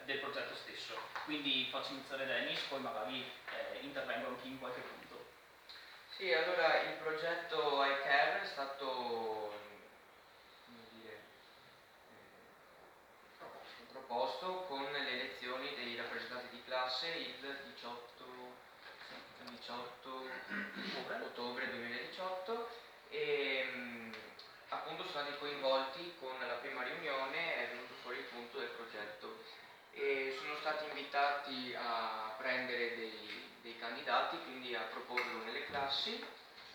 del progetto stesso. Quindi faccio iniziare Dennis, poi magari intervengo anche in qualche punto. Sì, allora il progetto iCare è stato, come dire, proposto con le elezioni dei rappresentanti di classe il 18 ottobre 2018 e appunto sono stati coinvolti con la prima riunione, è venuto fuori il punto del progetto e sono stati invitati a prendere dei candidati, quindi a proporlo nelle classi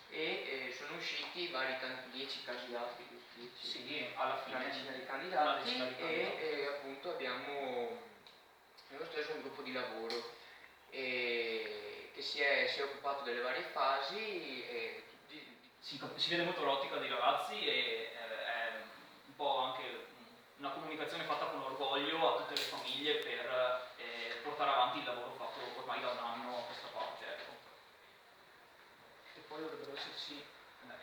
e sono usciti vari 10 candidati, sì, alla fine una decina di candidati e appunto abbiamo steso un gruppo di lavoro che si è occupato delle varie fasi e si vede molto l'ottica dei ragazzi e è un po' anche una comunicazione fatta con orgoglio a tutte le famiglie per portare avanti il lavoro fatto ormai da un anno a questa parte. Ecco. E poi dovrebbero esserci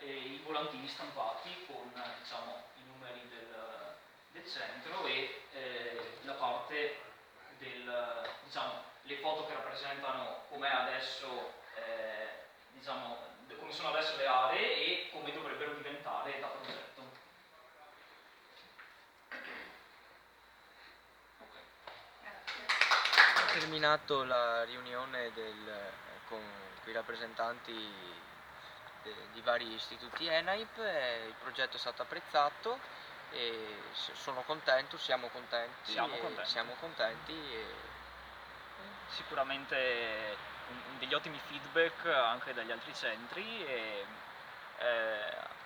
i volantini stampati con diciamo, i numeri del centro e la parte diciamo, le foto che rappresentano com'è adesso, diciamo, come sono adesso le aree e come dovrebbero diventare da progetto. È terminato la riunione con i rappresentanti di vari istituti ENAIP, il progetto è stato apprezzato e sono contento, siamo contenti. Sicuramente degli ottimi feedback anche dagli altri centri e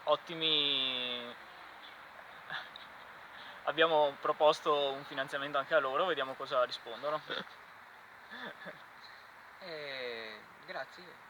ottimi. Abbiamo proposto un finanziamento anche a loro, vediamo cosa rispondono. Grazie.